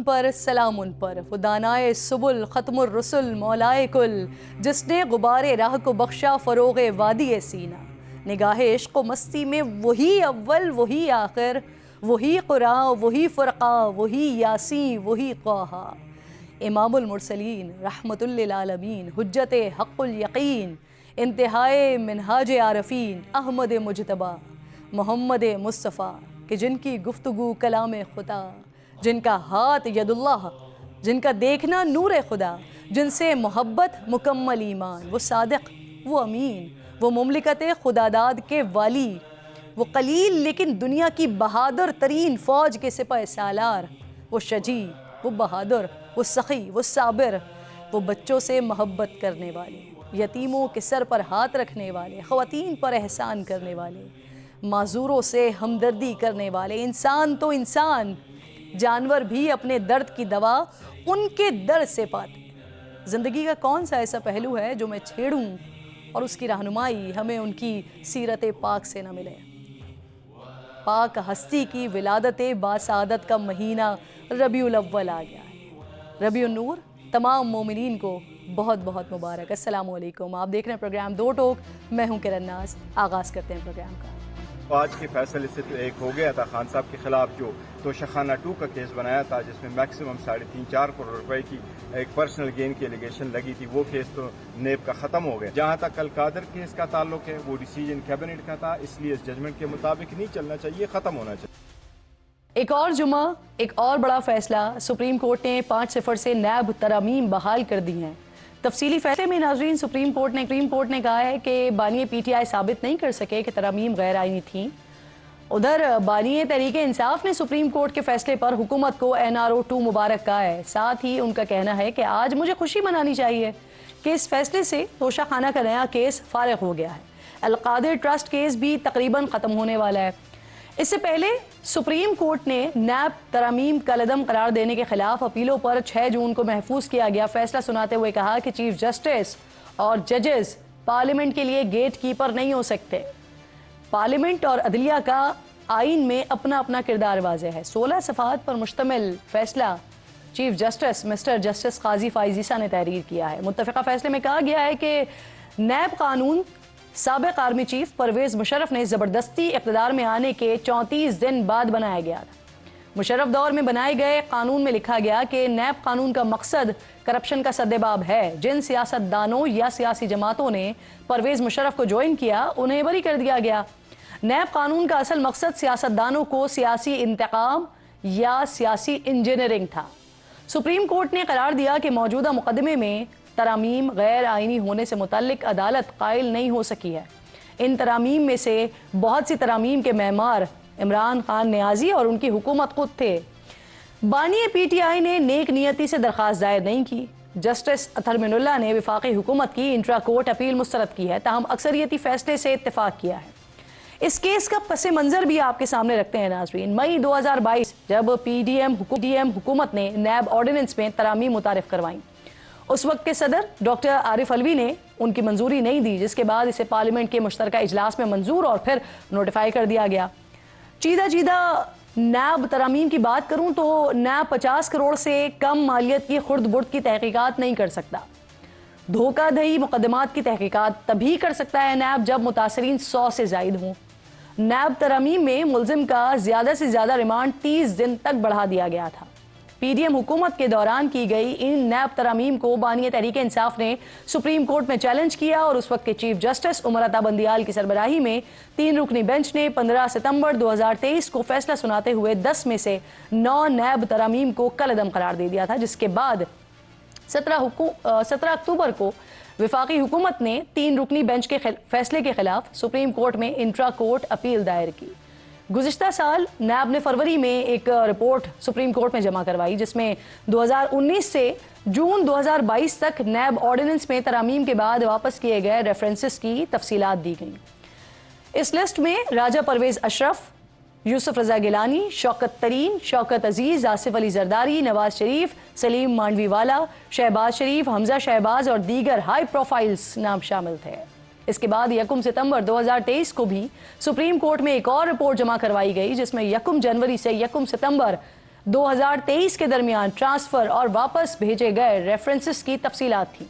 پر سلام ان پر، وہ دانائے سبل ختم الرسل مولائے کل، جس نے غبار راہ کو بخشا فروغ وادی سینہ۔ نگاہ عشق و مستی میں وہی اول وہی آخر، وہی قرآن وہی فرقہ وہی یاسین وہی طٰہٰ۔ امام المرسلین رحمت للعالمین حجت حق الیقین، انتہائے منہاج عارفین احمد مجتبیٰ محمد مصطفیٰ، کہ جن کی گفتگو کلام خدا، جن کا ہاتھ ید اللہ، جن کا دیکھنا نور خدا، جن سے محبت مکمل ایمان، وہ صادق، وہ امین، وہ مملکت خداداد کے والی، وہ قلیل لیکن دنیا کی بہادر ترین فوج کے سپہ سالار، وہ شجیع، وہ بہادر، وہ سخی، وہ صابر، وہ بچوں سے محبت کرنے والے، یتیموں کے سر پر ہاتھ رکھنے والے، خواتین پر احسان کرنے والے، معذوروں سے ہمدردی کرنے والے، انسان تو انسان، جانور بھی اپنے درد کی دوا ان کے درد سے پاتے۔ زندگی کا کون سا ایسا پہلو ہے جو میں چھیڑوں اور اس کی رہنمائی ہمیں ان کی سیرت پاک سے نہ ملے؟ پاک ہستی کی ولادت باسعادت کا مہینہ ربیع الاول آ گیا ہے۔ ربیع النور تمام مومنین کو بہت بہت مبارک۔ السلام علیکم، آپ دیکھ رہے ہیں پروگرام دو ٹوک، میں ہوں کرن ناز۔ آغاز کرتے ہیں پروگرام کا۔ آج کے فیصلے سے تو ایک ہو گیا تھا خان صاحب کے خلاف جو توشخانہ 2 کا کیس بنایا تھا، جس میں میکسیمم 3.5-4 کروڑ روپے کی ایک پرسنل گین کی ایلیگیشن لگی تھی، وہ کیس تو نیب کا ختم ہو گیا۔ جہاں تک القادر کیس کا تعلق ہے، وہ ڈیسیجن کیبنٹ کا تھا، اس لیے اس ججمنٹ کے مطابق نہیں چلنا چاہیے، ختم ہونا چاہیے۔ ایک اور جمعہ، ایک اور بڑا فیصلہ، سپریم کورٹ نے 5 سے نیب ترامیم بحال کر دی ہیں۔ تفصیلی فیصلے میں ناظرین سپریم کورٹ نے کہا ہے کہ بانی پی ٹی آئی ثابت نہیں کر سکے کہ ترامیم غیر آئینی تھیں۔ ادھر بانی تحریک انصاف نے سپریم کورٹ کے فیصلے پر حکومت کو NRO 2 مبارک کہا ہے۔ ساتھ ہی ان کا کہنا ہے کہ آج مجھے خوشی منانی چاہیے کہ اس فیصلے سے توشہ خانہ کا نیا کیس فارغ ہو گیا ہے۔ القادر ٹرسٹ کیس بھی تقریباً ختم ہونے والا ہے۔ اس سے پہلے سپریم کورٹ نے نیب ترامیم کالعدم قرار دینے کے خلاف اپیلوں پر 6 جون کو محفوظ کیا گیا فیصلہ سناتے ہوئے کہا کہ چیف جسٹس اور ججز پارلیمنٹ کے لیے گیٹ کیپر نہیں ہو سکتے۔ پارلیمنٹ اور عدلیہ کا آئین میں اپنا اپنا کردار واضح ہے۔ 16 صفحات پر مشتمل فیصلہ چیف جسٹس مسٹر جسٹس قاضی فائز عیسیٰ نے تحریر کیا ہے۔ متفقہ فیصلے میں کہا گیا ہے کہ نیب قانون سابق آرمی چیف پرویز مشرف نے زبردستی اقتدار میں آنے کے 34 دن بعد بنایا گیا تھا۔ مشرف دور میں بنائے گئے قانون میں لکھا گیا کہ نیب قانون کا مقصد کرپشن کا سدباب ہے۔ جن سیاست دانوں یا سیاسی جماعتوں نے پرویز مشرف کو جوائن کیا انہیں بری کر دیا گیا۔ نیب قانون کا اصل مقصد سیاست دانوں کو سیاسی انتقام یا سیاسی انجینئرنگ تھا۔ سپریم کورٹ نے قرار دیا کہ موجودہ مقدمے میں ترامیم غیر آئینی ہونے سے متعلق عدالت قائل نہیں ہو سکی ہے۔ ان ترامیم میں سے بہت سی ترامیم کے معمار عمران خان نیازی اور ان کی حکومت خود تھے۔ بانی پی ٹی آئی نے نیک نیتی سے درخواست دائر نہیں کی۔ جسٹس اطہر من اللہ نے وفاقی حکومت کی انٹرا کورٹ اپیل مسترد کی ہے، تاہم اکثریتی فیصلے سے اتفاق کیا ہے۔ اس کیس کا پس منظر بھی آپ کے سامنے رکھتے ہیں ناظرین۔ مئی 2022 جب پی ڈی ایم حکومت نے نیب آرڈیننس میں ترامیم متعارف کروائیں، اس وقت کے صدر ڈاکٹر عارف علوی نے ان کی منظوری نہیں دی، جس کے بعد اسے پارلیمنٹ کے مشترکہ اجلاس میں منظور اور پھر نوٹیفائی کر دیا گیا۔ چیدہ نیب ترامیم کی بات کروں تو نیب 50 کروڑ سے کم مالیت کی خرد برد کی تحقیقات نہیں کر سکتا۔ دھوکہ دہی مقدمات کی تحقیقات تبھی کر سکتا ہے نیب جب متاثرین 100 سے زائد ہوں۔ نیب ترامیم میں ملزم کا زیادہ سے زیادہ ریمانڈ 30 دن تک بڑھا دیا گیا تھا۔ پی ڈی ایم حکومت کے دوران کی گئی ان نیب ترامیم کو بانی تحریک انصاف نے سپریم کورٹ میں چیلنج کیا اور اس وقت کے چیف جسٹس عمر عطا بندیال کی سربراہی میں 3 رکنی بینچ نے 15 ستمبر 2023 کو فیصلہ سناتے ہوئے 10 میں سے 9 نیب ترامیم کو کالعدم قرار دے دیا تھا، جس کے بعد 17 اکتوبر کو وفاقی حکومت نے 3 رکنی بینچ کے فیصلے کے خلاف سپریم کورٹ میں انٹرا کورٹ اپیل دائر کی۔ گزشتہ سال نیب نے فروری میں ایک رپورٹ سپریم کورٹ میں جمع کروائی، جس میں 2019 سے جون 2022 تک نیب آرڈیننس میں ترامیم کے بعد واپس کیے گئے ریفرنسز کی تفصیلات دی گئیں۔ اس لسٹ میں راجہ پرویز اشرف، یوسف رضا گیلانی، شوکت ترین، شوکت عزیز، آصف علی زرداری، نواز شریف، سلیم مانڈوی والا، شہباز شریف، حمزہ شہباز اور دیگر ہائی پروفائلز نام شامل تھے۔ اس کے بعد 1 ستمبر 2023 کو بھی سپریم کورٹ میں ایک اور رپورٹ جمع کروائی گئی، جس میں 1 جنوری سے 1 ستمبر 2023 کے درمیان ٹرانسفر اور واپس بھیجے گئے ریفرنسز کی تفصیلات تھیں۔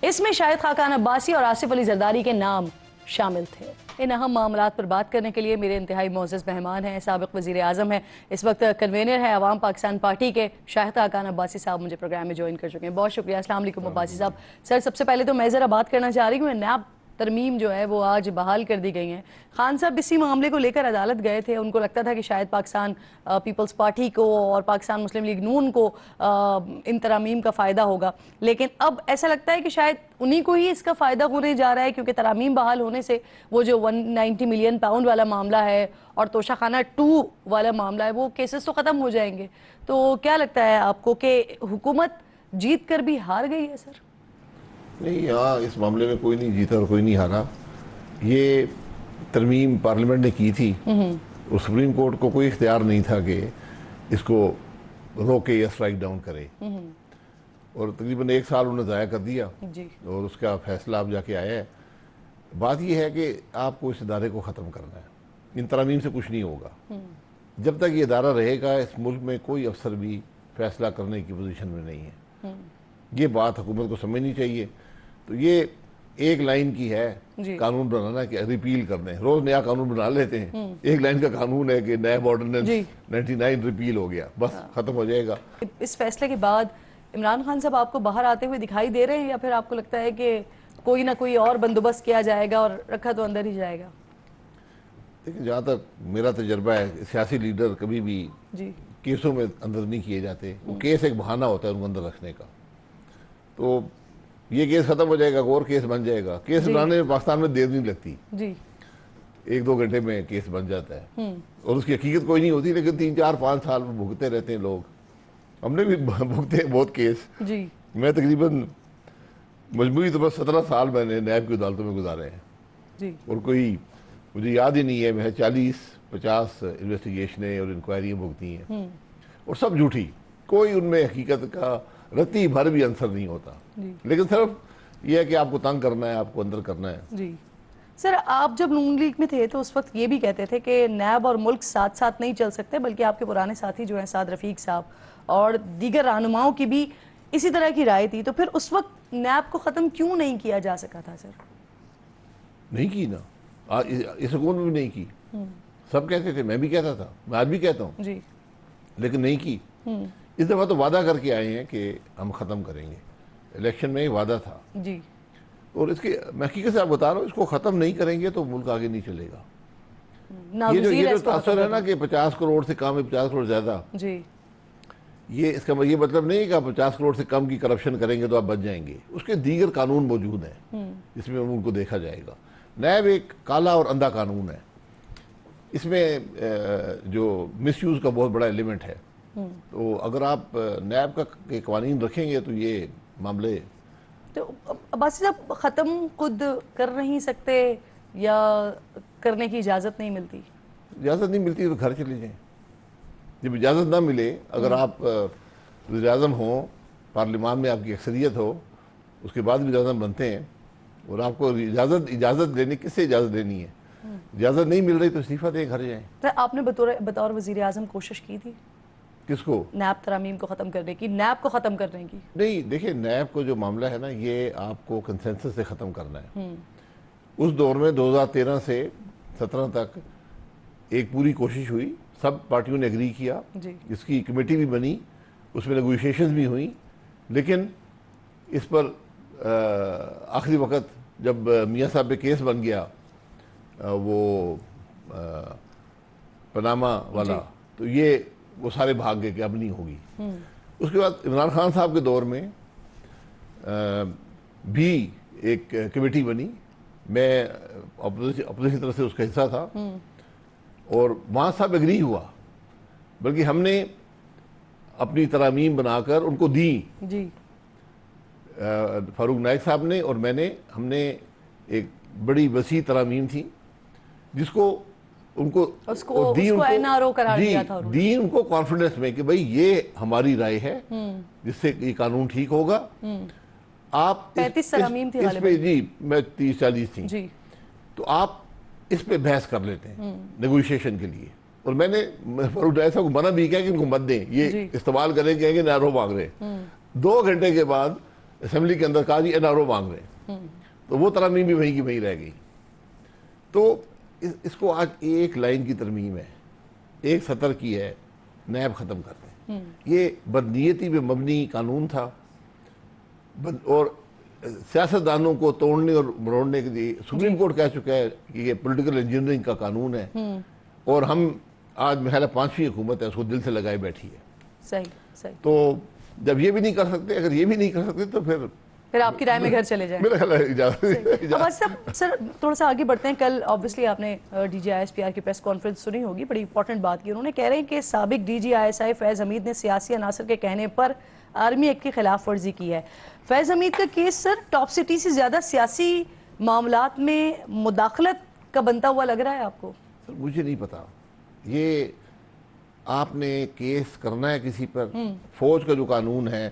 اس میں شاہد خاقان عباسی اور آصف علی زرداری کے نام شامل تھے۔ ان اہم معاملات پر بات کرنے کے لیے میرے انتہائی معزز مہمان ہیں، سابق وزیر اعظم ہیں، اس وقت کنوینر ہیں عوام پاکستان پارٹی کے شاہد خاقان عباسی صاحب مجھے پروگرام میں جوائن کر چکے ہیں۔ بہت شکریہ۔ السلام علیکم عباسی صاحب۔ سر سب سے پہلے تو میں ذرا بات کرنا چاہ رہی ہوں، نیب ترمیم جو ہے وہ آج بحال کر دی گئی ہیں۔ خان صاحب اسی معاملے کو لے کر عدالت گئے تھے، ان کو لگتا تھا کہ شاید پاکستان پیپلز پارٹی کو اور پاکستان مسلم لیگ نون کو ان ترامیم کا فائدہ ہوگا، لیکن اب ایسا لگتا ہے کہ شاید انہی کو ہی اس کا فائدہ ہونے جا رہا ہے، کیونکہ ترامیم بحال ہونے سے وہ جو 190 ملین پاؤنڈ والا معاملہ ہے اور توشہ خانہ 2 والا معاملہ ہے وہ کیسز تو ختم ہو جائیں گے۔ تو کیا لگتا ہے آپ کو کہ حکومت جیت کر بھی ہار گئی ہے؟ سر نہیں، یہاں اس معاملے میں کوئی نہیں جیتا اور کوئی نہیں ہارا۔ یہ ترمیم پارلیمنٹ نے کی تھی اور سپریم کورٹ کو کوئی اختیار نہیں تھا کہ اس کو روکے یا سٹرائک ڈاؤن کرے، اور تقریباً 1 سال انہوں نے ضائع کر دیا جی، اور اس کا فیصلہ اب جا کے آیا ہے۔ بات یہ ہے کہ آپ کو اس ادارے کو ختم کرنا ہے، ان ترامیم سے کچھ نہیں ہوگا۔ جب تک یہ ادارہ رہے گا اس ملک میں کوئی افسر بھی فیصلہ کرنے کی پوزیشن میں نہیں ہے۔ یہ بات حکومت کو سمجھنی چاہیے۔ تو یہ ایک لائن کی ہے قانون بنانا کہ ریپیل کرنے، روز نیا قانون بنا لیتے ہیں۔ ایک لائن کا قانون ہے کہ نیب آرڈیننس 99 ریپیل ہو گیا، بس ختم ہو جائے گا۔ اس فیصلے کے بعد عمران خان صاحب آپ کو باہر آتے ہوئے دکھائی دے رہے ہیں، یا پھر آپ کو لگتا ہے کہ کوئی نہ کوئی اور بندوبست کیا جائے گا اور رکھا تو اندر ہی جائے گا؟ لیکن جہاں تک میرا تجربہ ہے، سیاسی لیڈر کبھی بھی کیسوں میں اندر نہیں کیے جاتے، وہ کیس ایک بہانہ ہوتا ہے ان کو اندر رکھنے کا۔ تو یہ کیس ختم ہو جائے گا، اور کیس بن جائے گا۔ کیس بنانے میں پاکستان میں دیر نہیں لگتی، 1-2 گھنٹے میں کیس بن جاتا ہے، اور اس کی حقیقت کوئی نہیں ہوتی، لیکن 3-4-5 سال بھگتے رہتے ہیں لوگ۔ ہم نے بھی بھگتے ہیں بہت کیس۔ میں تقریباً مجموعی طور پر 17 سال میں نے نیب کی عدالتوں میں گزارے ہیں، اور کوئی مجھے یاد ہی نہیں ہے، میں 40-50 انویسٹیگیشنیں اور انکوائریاں بھگتی ہیں، اور سب جھوٹی، کوئی ان میں حقیقت کا رتی بھر بھی عنصر نہیں ہوتا، لیکن صرف یہ ہے کہ آپ کو تنگ کرنا ہے، آپ کو اندر کرنا ہے۔ جی سر، آپ جب نون لیگ میں تھے تو اس وقت یہ بھی کہتے تھے کہ نیب اور ملک ساتھ ساتھ نہیں چل سکتے، بلکہ آپ کے پرانے ساتھی جو ہیں سعد رفیق صاحب اور دیگر رہنماؤں کی بھی اسی طرح کی رائے تھی، تو پھر اس وقت نیب کو ختم کیوں نہیں کیا جا سکا تھا؟ سر نہیں کی نا، اس حکومت میں بھی نہیں کی۔ سب کہتے تھے، میں بھی کہتا تھا، میں آج بھی کہتا ہوں، لیکن نہیں کی۔ اس دفعہ تو وعدہ کر کے آئے ہیں کہ ہم ختم کریں گے، الیکشن میں وعدہ تھا، اور اس کی میں حقیقت سے آپ بتا رہا ہوں، اس کو ختم نہیں کریں گے تو ملک آگے نہیں چلے گا۔ یہ جو تاثر ہے نا کہ 50 کروڑ سے کم ہے، 50 کروڑ زیادہ، یہ اس کا یہ مطلب نہیں ہے کہ آپ 50 کروڑ سے کم کی کرپشن کریں گے تو آپ بچ جائیں گے۔ اس کے دیگر قانون موجود ہیں جس میں ان کو دیکھا جائے گا۔ نیب ایک کالا اور اندھا قانون ہے، اس میں جو مس یوز کا بہت بڑا ایلیمنٹ ہے، تو اگر آپ نیب کے قوانین رکھیں گے تو یہ معاملے۔ تو عباسی صاحب ختم خود کر نہیں سکتے یا کرنے کی اجازت نہیں ملتی؟ اجازت نہیں ملتی تو گھر چلے جائیں۔ جب اجازت نہ ملے، اگر آپ وزیر اعظم ہوں، پارلیمان میں آپ کی اکثریت ہو، اس کے بعد وزیر اعظم بنتے ہیں، اور آپ کو اجازت لینی، کس سے اجازت لینی ہے؟ اجازت نہیں مل رہی تو استعفیٰ دیں، گھر جائیں۔ سر آپ نے بطور وزیر اعظم کوشش کی تھی کس کو؟ نیب ترامیم کو ختم کرنے کی، نیب کو ختم کرنے کی؟ نہیں، دیکھیں نیب کو جو معاملہ ہے نا، یہ آپ کو کنسنسس سے ختم کرنا ہے۔ اس دور میں 2013 سے 2017 تک ایک پوری کوشش ہوئی، سب پارٹیوں نے ایگری کیا، اس کی کمیٹی بھی بنی، اس میں نیگوشیشنز بھی ہوئیں، لیکن اس پر آخری وقت جب میاں صاحب پہ کیس بن گیا، وہ پاناما والا، تو یہ وہ سارے بھاگ گئے کہ اب نہیں ہوگی۔ اس کے بعد عمران خان صاحب کے دور میں بھی ایک کمیٹی بنی، میں اپوزیشن طرف سے اس کا حصہ تھا، اور وہاں سب ایگری ہوا، بلکہ ہم نے اپنی ترامیم بنا کر ان کو دیں، فاروق نائک صاحب نے اور میں نے، ہم نے ایک بڑی وسیع ترامیم تھی جس کو ان کو دی ان کو کانفیڈنس میں کہ بھئی یہ ہماری رائے ہے جس سے یہ قانون ٹھیک ہوگا۔ آپ 35 ترامیم تھی اس پہ، جی میں 30-40 تھی، تو آپ اس پہ بحث کر لیتے ہیں نیگوشیشن کے لیے، اور میں نے فاروق ڈائر صاحب کو منع بھی کیا کہ ان کو مت دیں، یہ استعمال کریں کہ این آر او مانگ رہے ہیں. 2 گھنٹے کے بعد اسمبلی کے اندر کہا جی این آر او مانگ رہے ہیں، تو وہ ترمیم بھی وہیں کی وہیں رہ گئی. تو اس کو آج ایک لائن کی ترمیم ہے، ایک سطر کی ہے، نیب ختم کر دیں. یہ بدنیتی پہ مبنی قانون تھا، اور سیاستدانوں کو توڑنے اور مروڑنے کے لیے سپریم کورٹ کہہ چکا ہے کہ یہ پولیٹیکل انجینئرنگ کا قانون ہے، اور ہم آج میرا خیال ہے 5ویں حکومت ہے اس کو دل سے لگائے بیٹھی ہے. صحیح. تو جب یہ بھی نہیں کر سکتے، اگر یہ بھی نہیں کر سکتے تو پھر آپ کی رائے میں گھر چلے جائیں. میرا خیال ہے اجازت. اب سر تھوڑا سا آگے بڑھتے ہیں. کل آبویسلی آپ نے D G I S P R کی پریس کانفرنس سنی ہوگی، بڑی امپورٹنٹ بات کی. انہوں نے کہہ رہے ہیں کہ سابق D G I S I فیض حمید نے سیاسی عناصر کے کہنے پر آرمی ایکٹ کی خلاف ورزی کی ہے. فیض حمید کا کیس سر ٹاپ سٹی سے زیادہ سیاسی معاملات میں مداخلت کا بنتا ہوا لگ رہا ہے آپ کو؟ مجھے نہیں پتا. یہ آپ نے کیس کرنا ہے کسی پر، فوج کا جو قانون ہے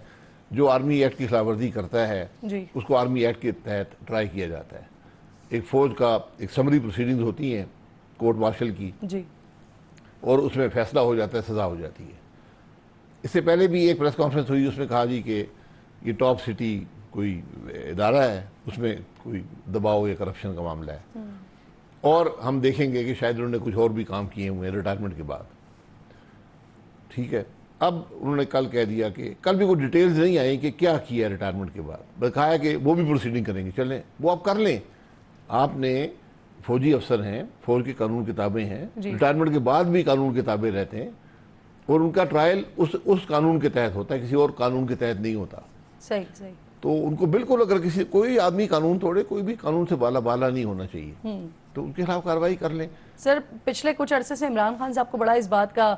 جو آرمی ایکٹ کی خلاف ورزی کرتا ہے اس کو آرمی ایکٹ کے تحت ٹرائی کیا جاتا ہے. ایک فوج کا ایک سمری پروسیڈنگز ہوتی ہیں کورٹ مارشل کی، اور اس میں فیصلہ ہو جاتا ہے، سزا ہو جاتی ہے. اس سے پہلے بھی ایک پریس کانفرنس ہوئی، اس میں کہا جی کہ یہ ٹاپ سٹی کوئی ادارہ ہے، اس میں کوئی دباؤ یا کرپشن کا معاملہ ہے، اور ہم دیکھیں گے کہ شاید انہوں نے کچھ اور بھی کام کیے ہوئے ہیں ریٹائرمنٹ کے بعد. ٹھیک ہے، اب انہوں نے کل کہہ دیا کہ کل بھی کوئی ڈیٹیلز نہیں آئی کہ کیا کیا ریٹائرمنٹ کے بعد، بس کہا ہے کہ وہ بھی پروسیڈنگ کریں گے. چلیں وہ آپ کر لیں. آپ نے فوجی افسر ہیں، فوج کی قانون کتابیں ہیں، ریٹائرمنٹ کے بعد بھی قانون کتابیں رہتے ہیں، اور ان کا ٹرائل اس قانون کے تحت ہوتا ہے، کسی اور قانون کے تحت نہیں ہوتا. صحیح. تو ان کو بالکل، اگر کوئی آدمی قانون توڑے، کوئی بھی قانون سے بالا نہیں ہونا چاہیے، تو ان کے خلاف کارروائی کر لیں. سر پچھلے کچھ عرصے سے عمران خان صاحب کو بڑا اس بات کا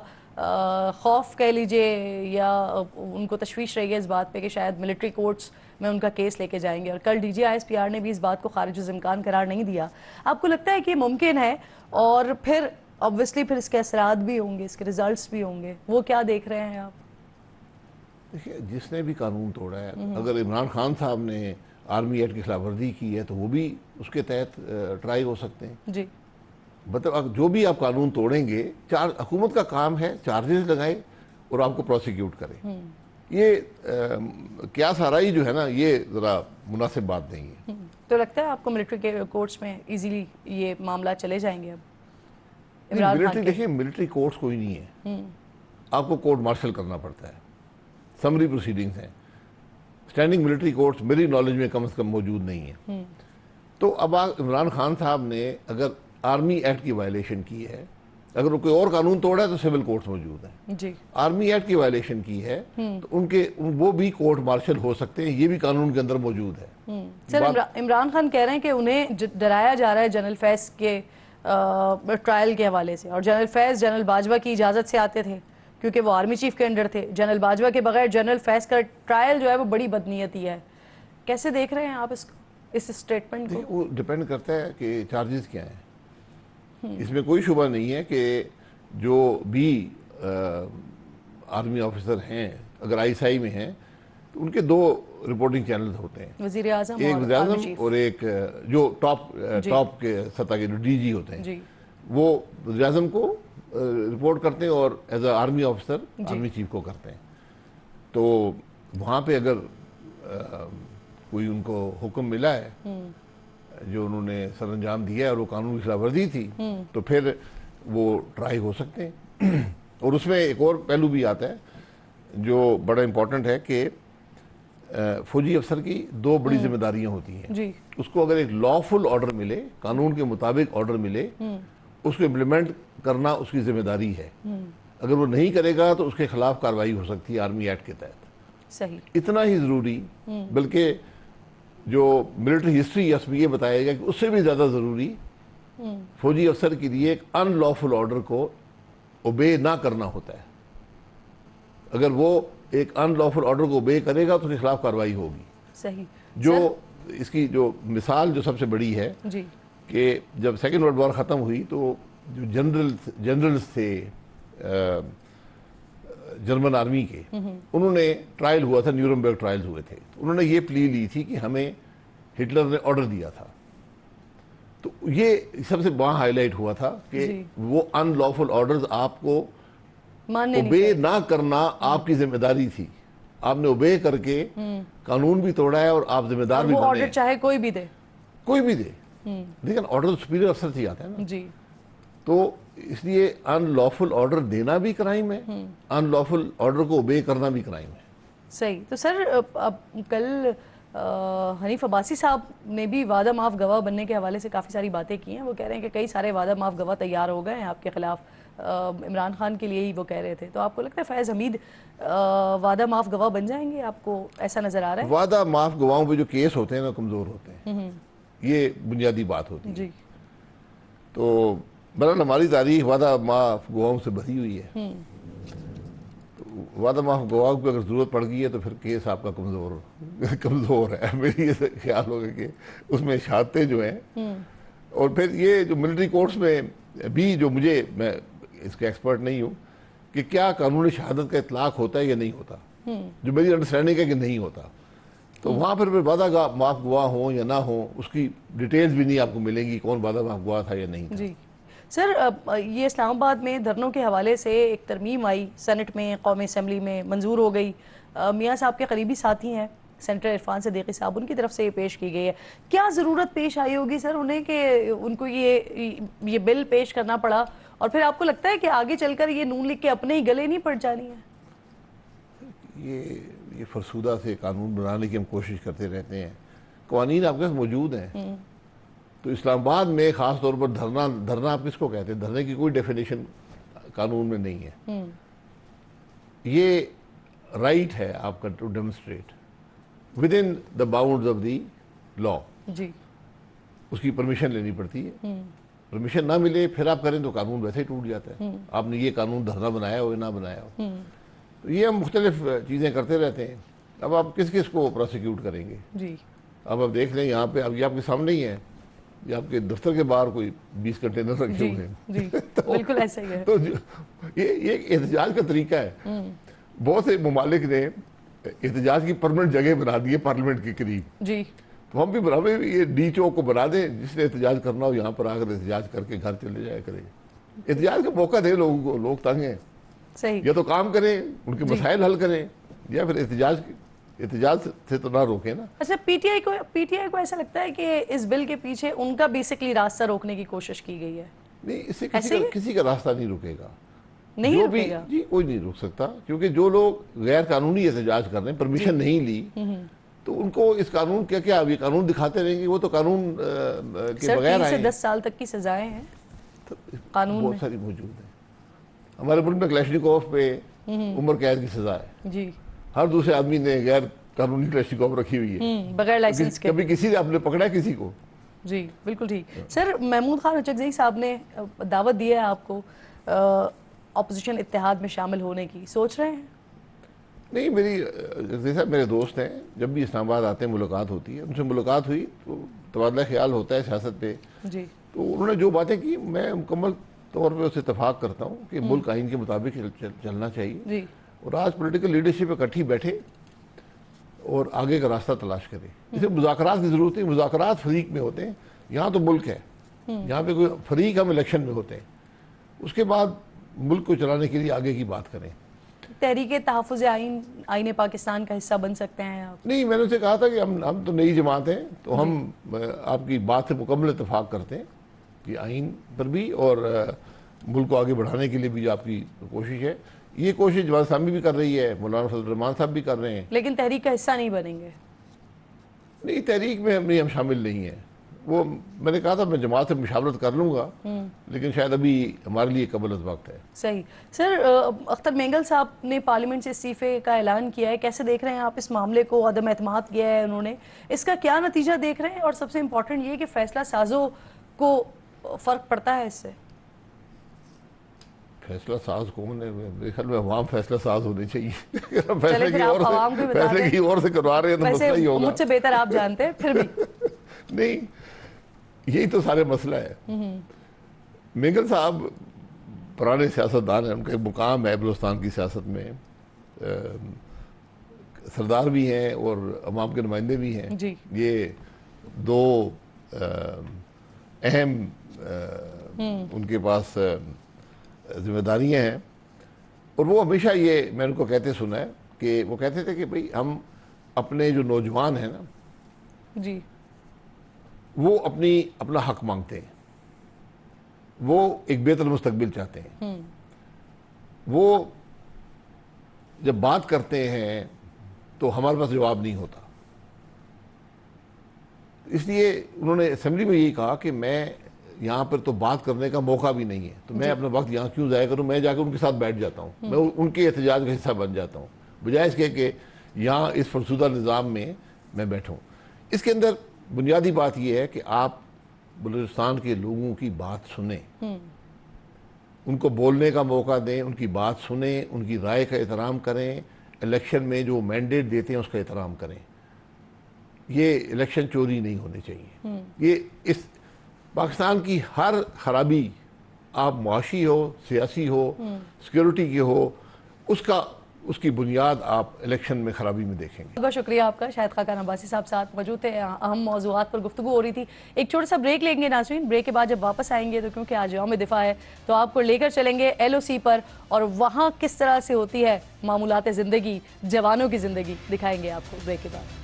خوف کہہ لیجئے یا ان کو تشویش رہی ہے اس بات پہ کہ شاید ملٹری کورٹس میں ان کا کیس لے کے جائیں گے، اور کل D G I S P R نے بھی اس بات کو خارج الامکان قرار نہیں دیا. آپ کو لگتا ہے کہ یہ ممکن ہے؟ اور پھر obviously پھر اس کے اثرات بھی ہوں گے، اس کے ریزلٹس بھی ہوں گے، وہ کیا دیکھ رہے ہیں آپ؟ دیکھیے، جس نے بھی قانون توڑا ہے، اگر عمران خان صاحب نے آرمی ایکٹ کی خلاف ورزی کی ہے تو وہ بھی اس کے تحت ٹرائی ہو سکتے ہیں. جی، مطلب جو بھی آپ قانون توڑیں گے، حکومت کا کام ہے چارجز لگائے اور آپ کو پروسیکیوٹ کرے. یہ قیاس آرائی جو ہے نا، یہ ذرا مناسب بات نہیں ہے. تو لگتا ہے آپ کو ملٹری کے کورٹس میں ایزیلی یہ معاملہ چلے جائیں گے اب عمران خان کے؟ دیکھیں، ملٹری کورٹس کوئی نہیں ہے، آپ کو کورٹ مارشل کرنا پڑتا ہے، سمری پروسیڈنگز ہیں. اسٹینڈنگ ملٹری کورٹس میری نالج میں کم از کم موجود نہیں ہے. تو اب عمران خان صاحب نے اگر آرمی ایکٹ کی وائلیشن کی ہے، اگر وہ کوئی اور قانون توڑا ہے تو سول کورٹس موجود ہیں. جی، آرمی ایکٹ کی وائلیشن کی ہے تو وہ بھی کورٹ مارشل ہو سکتے ہیں، یہ بھی قانون کے اندر موجود ہے. سر عمران خان کہہ رہے ہیں کہ انہیں ڈرایا جا رہا ہے جنرل فیض کے ٹرائل کے حوالے سے، اور جنرل فیض جنرل باجوہ کی اجازت سے آتے تھے کیونکہ وہ آرمی چیف کے انڈر تھے. جنرل باجوہ کے بغیر جنرل فیض کا ٹرائل جو ہے وہ بڑی بدنیتی ہے. کیسے دیکھ رہے ہیں آپ اس اسٹیٹمنٹ کو؟ وہ ڈیپینڈ کرتا ہے کہ چارجز کیا ہیں. اس میں کوئی شبہ نہیں ہے کہ جو بھی آرمی آفیسر ہیں اگر آئی ایس آئی میں ہیں تو ان کے 2 رپورٹنگ چینلز ہوتے ہیں، وزیر اعظم ایک وزیر اعظم اور ایک جو ٹاپ کے سطح کے جو ڈی جی ہوتے ہیں، وہ وزیر اعظم کو رپورٹ کرتے ہیں اور as A army officer army chief کو کرتے ہیں. تو وہاں پہ اگر کوئی ان کو حکم ملا ہے جو انہوں نے سر انجام دیا ہے اور وہ قانون کی خلاف ورزی تھی، تو پھر وہ ٹرائی ہو سکتے ہیں. اور اس میں ایک اور پہلو بھی آتا ہے جو بڑا امپورٹنٹ ہے کہ فوجی افسر کی 2 بڑی ذمہ داریاں ہوتی ہیں. اس کو اگر ایک لافل آرڈر ملے، قانون کے مطابق آرڈر ملے، اس کو امپلیمنٹ کرنا اس کی ذمہ داری ہے. اگر وہ نہیں کرے گا تو اس کے خلاف کارروائی ہو سکتی ہے آرمی ایکٹ کے تحت. صحیح. اتنا ہی ضروری، بلکہ جو ملٹری ہسٹری اس میں یہ بتایا گیا کہ اس سے بھی زیادہ ضروری فوجی افسر کے لیے ایک ان لافل آرڈر کو اوبے نہ کرنا ہوتا ہے. اگر وہ ایک ان لافل آرڈر کو اوبے کرے گا تو اس کے خلاف کارروائی ہوگی. صحیح. جو اس کی جو مثال جو سب سے بڑی ہے کہ جب سیکنڈ ورلڈ وار ختم ہوئی تو جو جنرلز تھے جرمن آرمی کے، انہوں نے ٹرائل ہوا تھا، نیورنبرگ ٹرائل ہوئے تھے. انہوں نے یہ پلی لی تھی کہ ہمیں ہٹلر نے آرڈر دیا تھا. تو یہ سب سے وہاں ہائی لائٹ ہوا تھا کہ وہ ان لافل آرڈرز آپ کو اوبے نہ کرنا آپ کی ذمہ داری تھی. آپ نے اوبے کر کے قانون بھی توڑا ہے اور آپ ذمہ دار بھی بنے. وہ آرڈر چاہے کوئی بھی دے لیکن آرڈر سپیریئر افسر سے آتا ہے نا. جی. تو اس لیے ان لافل آرڈر دینا بھی کرائم ہے, ان لافل آرڈر کو اوبے کرنا بھی کرائم ہے. صحیح. تو سر اب کل حنیف عباسی صاحب نے بھی وعدہ معاف گواہ بننے کے حوالے سے کافی ساری باتیں کی ہیں. وہ کہہ رہے ہیں کہ کئی سارے وعدہ معاف گواہ تیار ہو گئے ہیں آپ کے خلاف, عمران خان کے لیے ہی وہ کہہ رہے تھے. تو آپ کو لگتا ہے فیض حمید وعدہ معاف گواہ بن جائیں گے؟ آپ کو ایسا نظر آ رہا ہے؟ وعدہ معاف گواہوں پہ جو کیس ہوتے ہیں نا کمزور ہوتے ہیں, یہ بنیادی بات ہوتی ہے. جی. تو بہرحال ہماری تاریخ وعدہ معاف گواہوں سے بھری ہوئی ہے. وعدہ معاف گواہ کو اگر ضرورت پڑ گئی ہے تو پھر کیس آپ کا کمزور ہے. میری یہ خیال ہوگا کہ اس میں شہادتیں جو ہیں, اور پھر یہ جو ملٹری کورٹس میں بھی جو میں اس کا ایکسپرٹ نہیں ہوں کہ کیا قانون شہادت کا اطلاق ہوتا ہے یا نہیں ہوتا, جو میری انڈرسٹینڈنگ ہے کہ نہیں ہوتا. تو وہاں پھر وعدہ معاف گواہ ہوں یا نہ ہوں اس کی ڈیٹیلز بھی نہیں آپ کو ملیں گی, کون وعدہ معاف گواہ تھا یا نہیں تھا. جی. سر یہ اسلام آباد میں دھرنوں کے حوالے سے ایک ترمیم آئی سینٹ میں, قومی اسمبلی میں منظور ہو گئی. میاں صاحب کے قریبی ساتھی ہیں سینیٹر عرفان صدیقی صاحب, ان کی طرف سے یہ پیش کی گئی ہے. کیا ضرورت پیش آئی ہوگی سر انہیں کہ ان کو یہ بل پیش کرنا پڑا, اور پھر آپ کو لگتا ہے کہ آگے چل کر یہ نون لیگ کے اپنے ہی گلے نہیں پڑ جانی ہے؟ یہ فرسودہ سے قانون بنانے کی ہم کوشش کرتے رہتے ہیں. قوانین آپ کے پاس موجود ہیں. تو اسلام آباد میں خاص طور پر دھرنا آپ کس کو کہتے ہیں؟ دھرنے کی کوئی ڈیفینیشن قانون میں نہیں ہے. یہ رائٹ ہے آپ کا to demonstrate with in the bounds of the law. جی. اس کی پرمیشن لینی پڑتی ہے. پرمیشن نہ ملے پھر آپ کریں تو قانون ویسے ہی ٹوٹ جاتا ہے. آپ نے یہ قانون دھرنا بنایا ہو یا نہ بنایا ہو. تو یہ ہم مختلف چیزیں کرتے رہتے ہیں. اب آپ کس کو پروسیکیوٹ کریں گے؟ جی. اب آپ دیکھ لیں یہاں پہ, اب یہ آپ کے سامنے ہی ہے, یہ آپ کے دفتر کے باہر کوئی 20 کنٹینر رکھے ہوئے ہیں. جی بالکل ایسا ہی ہے. تو یہ احتجاج کا طریقہ ہے. بہت سے ممالک نے احتجاج کی پرماننٹ جگہ بنا دی ہے پارلیمنٹ کے قریب. جی. تو ہم بھی برابر یہ ڈی چوک کو بنا دیں, جس نے احتجاج کرنا ہو یہاں پر آ کر احتجاج کر کے گھر چلے جایا کرے. احتجاج کا موقع دے لوگوں کو, لوگ تنگ ہیں. صحیح. یا تو کام کریں, ان کے مسائل حل کریں, یا پھر احتجاج سے تو نہ روکیں نا. اچھا, پی ٹی آئی کو ایسا لگتا ہے کہ اس بل کے پیچھے ان کا بیسکلی راستہ روکنے کی کوشش کی گئی ہے؟ نہیں, اس سے کسی کا راستہ نہیں رکے گا. نہیں رکے گا؟ جی کوئی نہیں روک سکتا, کیونکہ جو لوگ غیر قانونی احتجاج کر رہے ہیں, پرمیشن نہیں لی, تو ان کو اس قانون کیا یہ قانون دکھاتے رہیں گے؟ وہ تو قانون کے بغیر آئے ہیں. 3 سے 10 سال تک کی سزائیں ہیں قانون میں, بہت ساری موجود ہیں. ہمارے ملک میں کلیشنکوف پہ عمر قید کی سزا ہے. جی. ہر دوسرے آدمی نے غیر قانونی کلیشنکوف رکھی ہوئی ہے بغیر لائسنس کے. کبھی کسی نے آپ نے پکڑا کسی کو؟ جی بالکل ٹھیک. سر محمود خان اچکزئی صاحب نے دعوت دی ہے آپ کو اپوزیشن اتحاد میں شامل ہونے کی, سوچ رہے ہیں؟ نہیں, میرے دوست ہیں, جب بھی اسلام آباد آتے ہیں ملاقات ہوتی ہے, ان سے ملاقات ہوئی تو تبادلہ خیال ہوتا ہے سیاست پہ. جی. تو انہوں نے جو باتیں کی میں مکمل طور پہ اسے اتفاق کرتا ہوں کہ ملک آئین کے مطابق چلنا چاہیے. جی. اور آج پولیٹیکل لیڈرشپ اکٹھی بیٹھے اور آگے کا راستہ تلاش کرے. اسے مذاکرات کی ضرورت ہے. مذاکرات فریق میں ہوتے ہیں, یہاں تو ملک ہے, یہاں پہ کوئی فریق ہم الیکشن میں ہوتے ہیں, اس کے بعد ملک کو چلانے کے لیے آگے کی بات کریں. تحریک تحفظ آئین پاکستان کا حصہ بن سکتے ہیں آپ؟ نہیں, میں نے اسے کہا تھا کہ ہم تو نئی جماعت ہیں, تو ہم آپ کی بات سے مکمل اتفاق کرتے ہیں کہ آئین پر بھی اور ملک کو آگے بڑھانے کے لیے بھی جو آپ کی کوشش ہے, یہ کوشش جماعت اسلامی بھی کر رہی ہے, مولانا فضل الرحمان صاحب بھی کر رہے ہیں. لیکن تحریک کا حصہ نہیں بنیں گے؟ نہیں, تحریک میں ہم شامل نہیں ہیں. وہ میں نے کہا تھا میں جماعت سے مشاورت کر لوں گا, لیکن شاید ابھی ہمارے لیے قبل از وقت ہے. صحیح. سر اختر مینگل صاحب نے پارلیمنٹ سے استعفے کا اعلان کیا ہے, کیسے دیکھ رہے ہیں آپ اس معاملے کو؟ عدم اعتماد کیا ہے انہوں نے, اس کا کیا نتیجہ دیکھ رہے ہیں؟ اور سب سے امپورٹنٹ یہ کہ فیصلہ سازوں کو فرق پڑتا ہے اس سے؟ فیصلہ ساز کون ہے؟ میرے خیال میں عوام فیصلہ ساز ہونے چاہیے. فیصلے کی اور سے کروا رہے ہیں تو مسئلہ ہی ہوگا. مجھ سے بہتر آپ جانتے ہیں پھر بھی. نہیں, یہی تو سارے مسئلہ ہے. مینگل صاحب پرانے سیاستدان ہیں, ان کا ایک مقام ہے بلوچستان کی سیاست میں, سردار بھی ہیں اور عوام کے نمائندے بھی ہیں. جی. یہ دو اہم ان کے پاس ذمہ داریاں ہیں، اور وہ ہمیشہ یہ میں ان کو کہتے سنا ہے کہ وہ کہتے تھے کہ بھئی ہم اپنے جو نوجوان ہیں نا جی وہ اپنا حق مانگتے ہیں، وہ ایک بہتر مستقبل چاہتے ہیں، وہ جب بات کرتے ہیں تو ہمارے پاس جواب نہیں ہوتا، اس لیے انہوں نے اسمبلی میں یہی کہا کہ میں یہاں پر تو بات کرنے کا موقع بھی نہیں ہے تو میں اپنا وقت یہاں کیوں ضائع کروں، میں جا کے ان کے ساتھ بیٹھ جاتا ہوں، میں ان کے احتجاج کا حصہ بن جاتا ہوں بجائے اس کے کہ یہاں اس فرسودہ نظام میں بیٹھوں۔ اس کے اندر بنیادی بات یہ ہے کہ آپ بلوچستان کے لوگوں کی بات سنیں، ان کو بولنے کا موقع دیں، ان کی بات سنیں، ان کی رائے کا احترام کریں، الیکشن میں جو مینڈیٹ دیتے ہیں اس کا احترام کریں۔ یہ الیکشن چوری نہیں ہونی چاہیے۔ یہ اس پاکستان کی ہر خرابی، آپ معاشی ہو، سیاسی ہو، سیکیورٹی کی ہو، اس کی بنیاد آپ الیکشن میں خرابی میں دیکھیں گے۔ بہت شکریہ آپ کا، شاہد خاقان عباسی صاحب ساتھ موجود تھے، اہم موضوعات پر گفتگو ہو رہی تھی۔ ایک چھوٹا سا بریک لیں گے ناظرین، بریک کے بعد جب واپس آئیں گے تو کیونکہ آج یوم دفاع ہے تو آپ کو لے کر چلیں گے ایل او سی پر، اور وہاں کس طرح سے ہوتی ہے معمولات زندگی، جوانوں کی زندگی دکھائیں گے آپ کو بریک کے بعد۔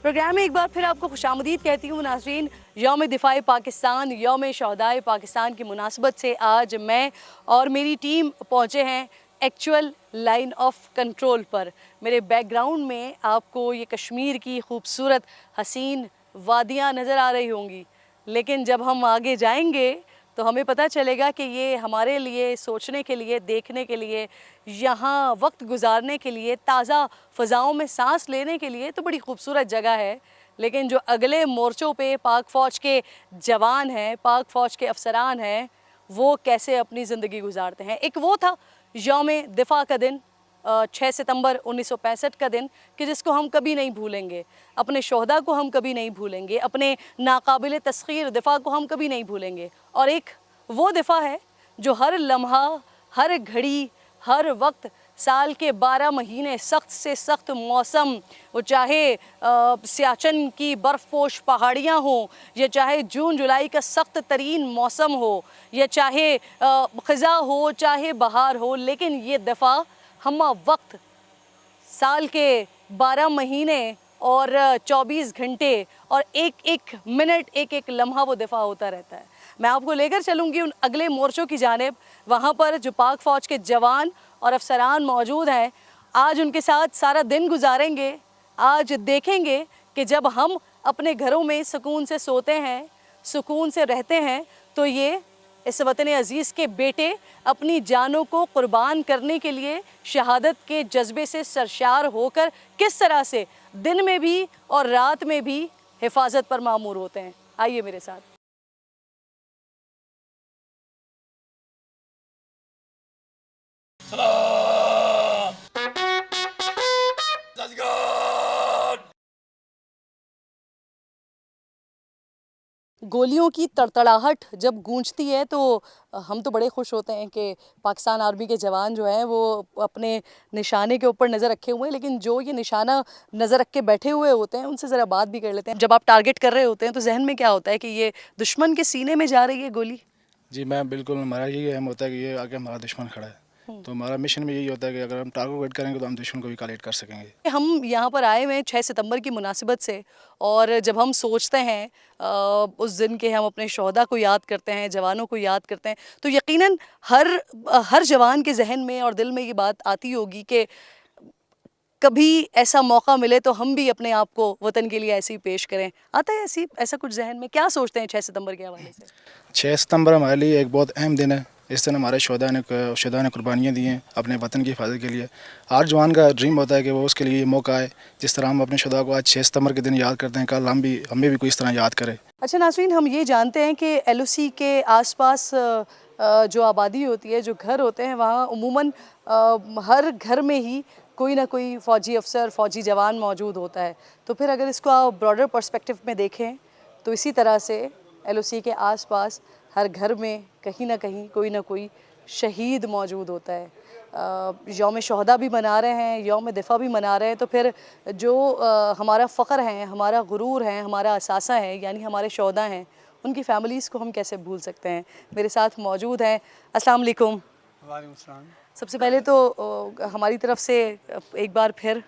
پروگرام میں ایک بار پھر آپ کو خوش آمدید کہتی ہوں ناظرین۔ یوم دفاع پاکستان، یوم شہدائے پاکستان کی مناسبت سے آج میں اور میری ٹیم پہنچے ہیں ایکچول لائن آف کنٹرول پر۔ میرے بیک گراؤنڈ میں آپ کو یہ کشمیر کی خوبصورت حسین وادیاں نظر آ رہی ہوں گی، لیکن جب ہم آگے جائیں گے تو ہمیں پتہ چلے گا کہ یہ ہمارے لیے سوچنے کے لیے، دیکھنے کے لیے، یہاں وقت گزارنے کے لیے، تازہ فضاؤں میں سانس لینے کے لیے تو بڑی خوبصورت جگہ ہے، لیکن جو اگلے مورچوں پہ پاک فوج کے جوان ہیں، پاک فوج کے افسران ہیں، وہ کیسے اپنی زندگی گزارتے ہیں۔ ایک وہ تھا یوم دفاع کا دن، 6 ستمبر 1965 کا دن، کہ جس کو ہم کبھی نہیں بھولیں گے، اپنے شہداء کو ہم کبھی نہیں بھولیں گے، اپنے ناقابل تسخیر دفاع کو ہم کبھی نہیں بھولیں گے۔ اور ایک وہ دفاع ہے جو ہر لمحہ، ہر گھڑی، ہر وقت، سال کے 12 مہینے، سخت سے سخت موسم، وہ چاہے سیاچن کی برف پوش پہاڑیاں ہوں، یا چاہے جون جولائی کا سخت ترین موسم ہو، یا چاہے خزاں ہو، چاہے بہار ہو، لیکن یہ دفاع ہمہ وقت سال کے 12 مہینے اور 24 گھنٹے اور ایک ایک منٹ، ایک ایک لمحہ وہ دفاع ہوتا رہتا ہے۔ میں آپ کو لے کر چلوں گی ان اگلے مورچوں کی جانب، وہاں پر جو پاک فوج کے جوان اور افسران موجود ہیں۔ آج ان کے ساتھ سارا دن گزاریں گے، آج دیکھیں گے کہ جب ہم اپنے گھروں میں سکون سے سوتے ہیں، سکون سے رہتے ہیں، تو یہ اس وطن عزیز کے بیٹے اپنی جانوں کو قربان کرنے کے لیے شہادت کے جذبے سے سرشار ہو کر کس طرح سے دن میں بھی اور رات میں بھی حفاظت پر مامور ہوتے ہیں۔ آئیے میرے ساتھ۔ گولیوں کی تڑتڑاہٹ جب گونجتی ہے تو ہم تو بڑے خوش ہوتے ہیں کہ پاکستان آرمی کے جوان جو ہیں وہ اپنے نشانے کے اوپر نظر رکھے ہوئے ہیں، لیکن جو یہ نشانہ نظر رکھ کے بیٹھے ہوئے ہوتے ہیں ان سے ذرا بات بھی کر لیتے ہیں۔ جب آپ ٹارگٹ کر رہے ہوتے ہیں تو ذہن میں کیا ہوتا ہے کہ یہ دشمن کے سینے میں جا رہی ہے گولی؟ جی میں بالکل، ہمارا یہی اہم ہوتا ہے کہ یہ آگے ہمارا دشمن کھڑا ہے، تو ہمارا مشن میں یہی ہوتا ہے کہ اگر ہم ٹارگیٹ کریں گے تو ہم دشمن کو بھی کالیٹ کر سکیں گے۔ ہم یہاں پر آئے ہوئے ہیں 6 ستمبر کی مناسبت سے، اور جب ہم سوچتے ہیں اس دن کے، ہم اپنے شہداء کو یاد کرتے ہیں، جوانوں کو یاد کرتے ہیں، تو یقیناً ہر جوان کے ذہن میں اور دل میں یہ بات آتی ہوگی کہ کبھی ایسا موقع ملے تو ہم بھی اپنے آپ کو وطن کے لیے ایسے ہی پیش کریں۔ آتا ہے ایسا کچھ ذہن میں؟ کیا سوچتے ہیں 6 ستمبر کے حوالے سے؟ 6 ستمبر ہمارے لیے ایک بہت اہم دن ہے۔ اس دن ہمارے شہداء نے قربانیاں دی ہیں اپنے وطن کی حفاظت کے لیے۔ ہر جوان کا ڈریم ہوتا ہے کہ وہ اس کے لیے یہ موقع آئے، جس طرح ہم اپنے شہداء کو آج 6 ستمبر کے دن یاد کرتے ہیں، کل ہمیں بھی کوئی اس طرح یاد کرے۔ اچھا ناظرین، ہم یہ جانتے ہیں کہ ایل او سی کے آس پاس جو آبادی ہوتی ہے، جو گھر ہوتے ہیں، وہاں عموماً ہر گھر میں ہی کوئی نہ کوئی فوجی افسر، فوجی جوان موجود ہوتا ہے۔ تو پھر اگر اس کو آپ براڈر پرسپیکٹو میں دیکھیں تو اسی طرح سے ایل او سی کے آس پاس ہر گھر میں کہیں نہ کہیں کوئی نہ کوئی شہید موجود ہوتا ہے۔ یوم شہداء بھی منا رہے ہیں, یوم دفاع بھی منا رہے ہیں, تو پھر جو ہمارا فخر ہے, ہمارا غرور ہے, ہمارا اثاثہ ہے, یعنی ہمارے شہداء ہیں, ان کی فیملیز کو ہم کیسے بھول سکتے ہیں. میرے ساتھ موجود ہیں. السلام علیکم. وعلیکم السلام. سب سے پہلے تو ہماری طرف سے ایک بار پھر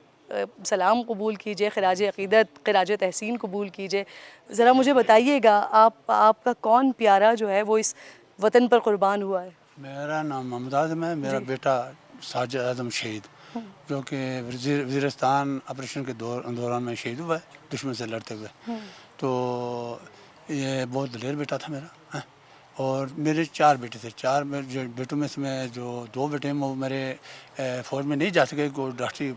سلام قبول کیجئے, خراج عقیدت, خراج تحسین قبول کیجئے. ذرا مجھے بتائیے گا آپ کا کون پیارا جو ہے وہ اس وطن پر قربان ہوا ہے؟ میرا نام محمد اعظم ہے. میرا بیٹا ساجد اعظم شہید, جو کہ وزیرستان آپریشن کے دوران میں شہید ہوا ہے دشمن سے لڑتے ہوئے. تو یہ بہت دلیر بیٹا تھا میرا. اور میرے 4 بیٹے تھے. 4 بیٹوں میں سے میں جو 2 بیٹے ہیں وہ میرے فوج میں نہیں جا سکے کوئی ڈاکٹری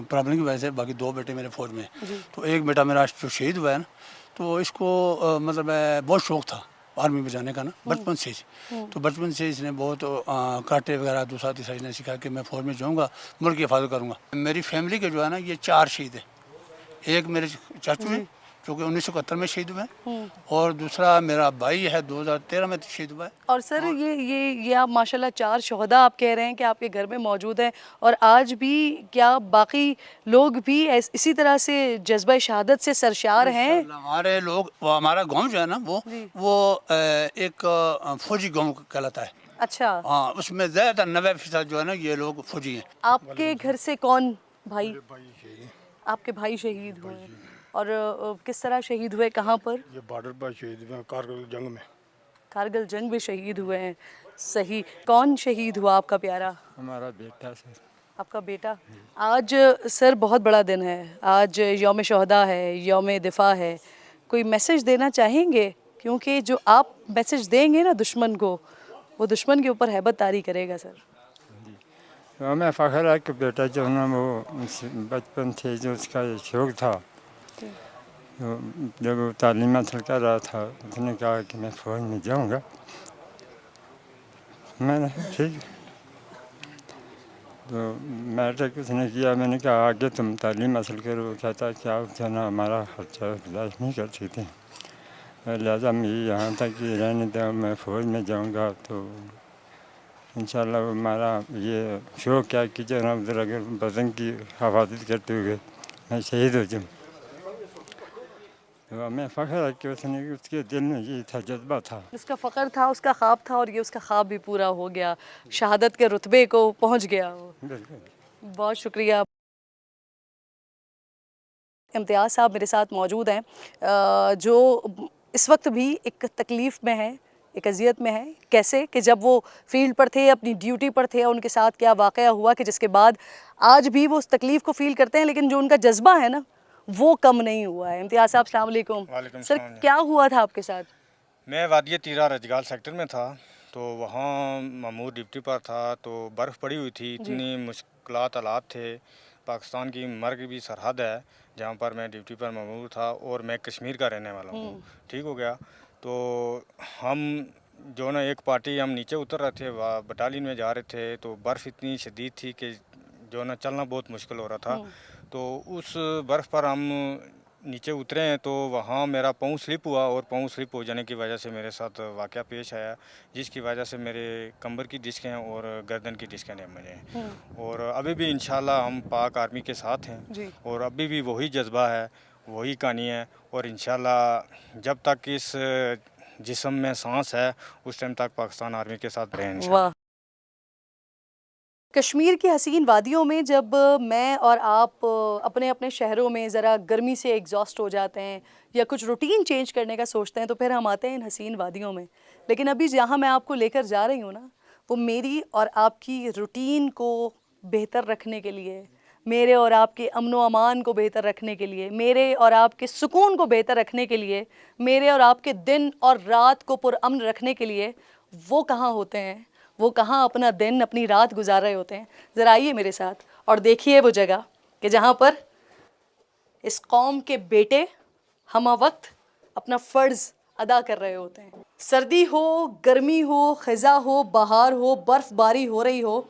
پرابلم کی وجہ سے. باقی 2 بیٹے میرے فوج میں ہیں. تو ایک بیٹا میرا جو شہید ہوا ہے نا, تو اس کو مطلب بہت شوق تھا آرمی میں جانے کا نا, بچپن سے ہی. تو بچپن سے اس نے بہت کاٹے وغیرہ دوسرا تیسرا نے سکھا کہ میں فوج میں جاؤں گا, ملک کی حفاظت کروں گا. میری فیملی کے جو ہے نا یہ 4 شہید ہیں. ایک میرے چاچو ہیں جو کہ 1971 میں شہید ہوئے ہیں, اور دوسرا میرا بھائی ہے 2013 میں شہید ہوا ہے. اور سر یہ آپ ماشاءاللہ 4 شہداء آپ کہہ رہے ہیں کہ آپ کے گھر میں موجود ہیں, اور آج بھی کیا باقی لوگ بھی اسی طرح سے جذبہ شہادت سے سرشار ہیں؟ ہمارے لوگ, ہمارا گاؤں جو ہے نا وہ ایک فوجی گاؤں کہلاتا ہے. اچھا. ہاں, اس میں زیادہ تر 90% جو ہے نا یہ لوگ فوجی ہیں. آپ کے گھر سے کون بھائی؟ آپ کے بھائی شہید ہوئے, اور کس طرح شہید ہوئے, کہاں پر؟ یہ بارڈر پر شہید ہوئے ہیں, کارگل جنگ میں. کارگل جنگ میں شہید ہوئے ہیں. صحیح. کون شہید ہوا آپ کا پیارا؟ ہمارا بیٹا سر. آپ کا بیٹا. آج سر بہت بڑا دن ہے, آج یوم شہداء ہے, یوم دفاع ہے. کوئی میسج دینا چاہیں گے؟ کیونکہ جو آپ میسج دیں گے نا دشمن کو, وہ دشمن کے اوپر ہیبت طاری کرے گا. سر ہمیں فخر ہے کہ بیٹا جو نا وہ بچپن سے جو اس کا شوق تھا, جب وہ تعلیم حاصل کر رہا تھا اس نے کہا کہ میں فوج میں جاؤں گا. میں نے ٹھیک. تو میٹرک اس نے کیا, میں نے کہا آگے تم تعلیم حاصل کرو. کہتا کہ آپ جو نا ہمارا خرچہ برداشت نہیں کر سکتے, لہٰذا مجھے یہاں تک کہ رہنے دو, میں فوج میں جاؤں گا تو انشاءاللہ ہمارا یہ شوق ہے کہ جو نا ادھر اگر وطن کی حفاظت کرتے ہوئے میں شہید ہو جاؤں. تو ہمیں فخر ہے کہ اس کے دل میں یہ تھا, جذبہ تھا, اس کا فخر تھا, اس کا خواب تھا, اور یہ اس کا خواب بھی پورا ہو گیا, شہادت کے رتبے کو پہنچ گیا. بہت شکریہ. امتیاز صاحب میرے ساتھ موجود ہیں, جو اس وقت بھی ایک تکلیف میں ہے, ایک اذیت میں ہے. کیسے کہ جب وہ فیلڈ پر تھے, اپنی ڈیوٹی پر تھے, ان کے ساتھ کیا واقعہ ہوا کہ جس کے بعد آج بھی وہ اس تکلیف کو فیل کرتے ہیں, لیکن جو ان کا جذبہ ہے نا وہ کم نہیں ہوا ہے. امتیاز صاحب السلام علیکم. وعلیکم سر السلام. کیا ہوا تھا آپ کے ساتھ؟ میں وادی تیرا رجگال سیکٹر میں تھا, تو وہاں مامور ڈپٹی پر تھا, تو برف پڑی ہوئی تھی, اتنی مشکلات حالات تھے. پاکستان کی مرگ بھی سرحد ہے جہاں پر میں ڈیوٹی پر مامور تھا, اور میں کشمیر کا رہنے والا ہوں. ٹھیک ہو گیا. تو ہم جو نا ایک پارٹی ہم نیچے اتر رہے تھے, بٹالین میں جا رہے تھے, تو برف اتنی شدید تھی کہ جو نا چلنا بہت مشکل ہو رہا تھا. تو اس برف پر ہم نیچے اترے ہیں, تو وہاں میرا پاؤں سلپ ہوا, اور پاؤں سلپ ہو جانے کی وجہ سے میرے ساتھ واقعہ پیش آیا, جس کی وجہ سے میرے کمر کی ڈسکیں اور گردن کی ڈسکیں ڈیمیج ہیں. اور ابھی بھی انشاءاللہ ہم پاک آرمی کے ساتھ ہیں, اور ابھی بھی وہی جذبہ ہے, وہی کہانی ہے, اور انشاءاللہ جب تک اس جسم میں سانس ہے اس ٹائم تک پاکستان آرمی کے ساتھ رہیں انشاءاللہ. کشمیر کی حسین وادیوں میں جب میں اور آپ اپنے اپنے شہروں میں ذرا گرمی سے ایگزاسٹ ہو جاتے ہیں یا کچھ روٹین چینج کرنے کا سوچتے ہیں, تو پھر ہم آتے ہیں ان حسین وادیوں میں. لیکن ابھی جہاں میں آپ کو لے کر جا رہی ہوں نا, وہ میری اور آپ کی روٹین کو بہتر رکھنے کے لیے, میرے اور آپ کے امن و امان کو بہتر رکھنے کے لیے, میرے اور آپ کے سکون کو بہتر رکھنے کے لیے, میرے اور آپ کے دن اور رات کو پرامن رکھنے کے لیے وہ کہاں ہوتے ہیں, وہ کہاں اپنا دن اپنی رات گزار رہے ہوتے ہیں. ذرا آئیے میرے ساتھ اور دیکھیے وہ جگہ کہ جہاں پر اس قوم کے بیٹے ہمہ وقت اپنا فرض ادا کر رہے ہوتے ہیں. سردی ہو, گرمی ہو, خزاں ہو, بہار ہو, برف باری ہو رہی ہو,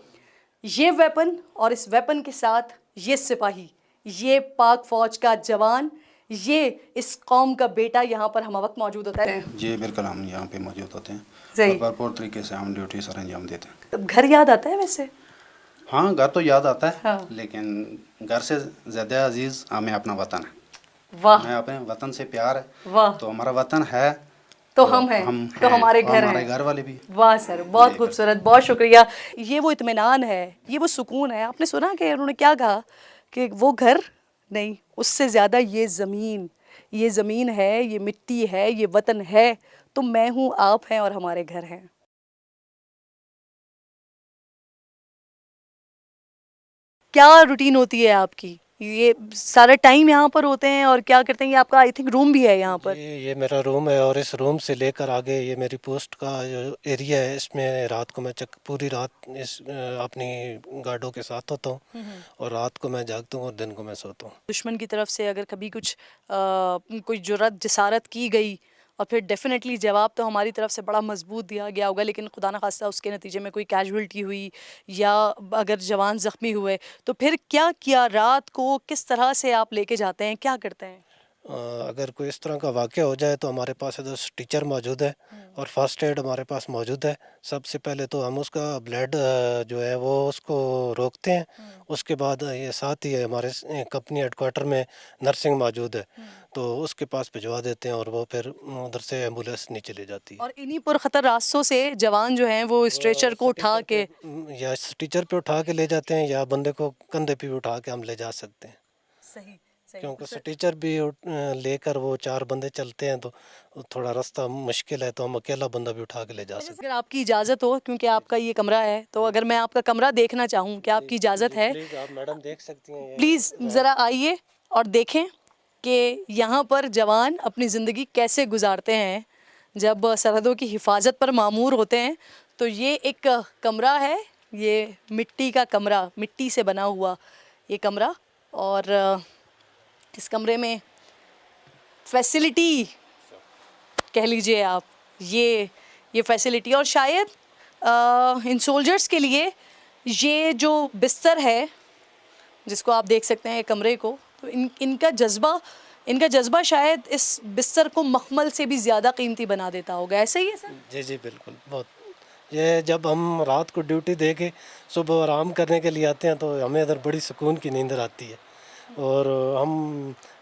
یہ ویپن اور اس ویپن کے ساتھ یہ سپاہی, یہ پاک فوج کا جوان, یہ اس قوم کا بیٹا یہاں پر ہمہ وقت موجود ہوتا ہے. جی بالکل, ہم یہاں پہ موجود ہوتے ہیں, صحیح. اور بھرپور طریقے سے ہم ڈیوٹی سر انجام دیتے ہیں. گھر یاد آتا ہے ویسے؟ ہاں گھر تو یاد آتا ہے ہاں۔ لیکن گھر سے زیادہ عزیز ہمیں اپنا وطن ہے. واہ ہمیں اپنے وطن سے پیار ہے. واہ، تو ہمارا وطن ہے تو ہم ہیں، تو ہمارے اور گھر ہمارے ہیں. گھر والے بھی. واہ سر، بہت خوبصورت، بہت شکریہ. یہ وہ اطمینان ہے، یہ وہ سکون ہے. آپ نے سنا کہ انہوں نے کیا کہا کہ وہ گھر نہیں، اس سے زیادہ یہ زمین ہے، یہ مٹی ہے، یہ وطن ہے. تو میں ہوں، آپ ہیں اور ہمارے گھر ہیں. کیا روٹین ہوتی ہے آپ کی؟ یہ سارا ٹائم یہاں پر ہوتے ہیں اور کیا کرتے ہیں؟ یہ آپ کا آئی تھنک روم بھی ہے یہاں پر. یہ میرا روم ہے اور اس روم سے لے کر آگے یہ میری پوسٹ کا جو ایریا ہے، اس میں رات کو میں پوری رات اس اپنی گارڈوں کے ساتھ ہوتا ہوں اور رات کو میں جاگتا ہوں اور دن کو میں سوتا ہوں. دشمن کی طرف سے اگر کبھی کچھ کوئی جرات جسارت کی گئی اور پھر ڈیفینیٹلی جواب تو ہماری طرف سے بڑا مضبوط دیا گیا ہوگا، لیکن خدا نہ خواستہ اس کے نتیجے میں کوئی کیجولٹی ہوئی یا اگر جوان زخمی ہوئے تو پھر کیا رات کو کس طرح سے آپ لے کے جاتے ہیں، کیا کرتے ہیں؟ اگر کوئی اس طرح کا واقعہ ہو جائے تو ہمارے پاس ادھر ٹیچر موجود ہے اور فرسٹ ایڈ ہمارے پاس موجود ہے. سب سے پہلے تو ہم اس کا بلڈ جو ہے وہ اس کو روکتے ہیں. اس کے بعد یہ ساتھ ہی ہمارے کمپنی ہیڈ کوارٹر میں نرسنگ موجود ہے تو اس کے پاس بھجوا دیتے ہیں اور وہ پھر ادھر سے ایمبولینس نیچے لے جاتی ہے. اور انہی پرخطر راستوں سے جوان جو ہیں وہ اسٹریچر کو اٹھا کے یا ٹیچر پہ اٹھا کے لے جاتے ہیں یا بندے کو کندھے پہ بھی اٹھا کے ہم لے جا سکتے ہیں. صحیح کیونکہ سٹیچر بھی لے کر وہ 4 بندے چلتے ہیں تو تھوڑا راستہ مشکل ہے تو ہم اکیلا بندہ بھی اٹھا کے لے جا سکتے ہیں. اگر آپ کی اجازت ہو، کیونکہ آپ کا یہ کمرہ ہے، تو اگر میں آپ کا کمرہ دیکھنا چاہوں، کیا آپ کی اجازت ہے؟ پلیز آپ میڈم دیکھ سکتی ہیں. پلیز ذرا آئیے اور دیکھیں کہ یہاں پر جوان اپنی زندگی کیسے گزارتے ہیں جب سرحدوں کی حفاظت پر مامور ہوتے ہیں. تو یہ ایک کمرہ ہے، یہ مٹی کا کمرہ، مٹی سے بنا ہوا یہ کمرہ، اور اس کمرے میں فیسلٹی کہہ لیجئے آپ، یہ فیسلٹی. اور شاید ان سولجرز کے لیے یہ جو بستر ہے جس کو آپ دیکھ سکتے ہیں کمرے کو، تو ان کا جذبہ شاید اس بستر کو مخمل سے بھی زیادہ قیمتی بنا دیتا ہوگا. ایسا ہی ہے سر؟ جی بالکل. بہت یہ جب ہم رات کو ڈیوٹی دے کے صبح آرام کرنے کے لیے آتے ہیں تو ہمیں ادھر بڑی سکون کی نیند آتی ہے اور ہم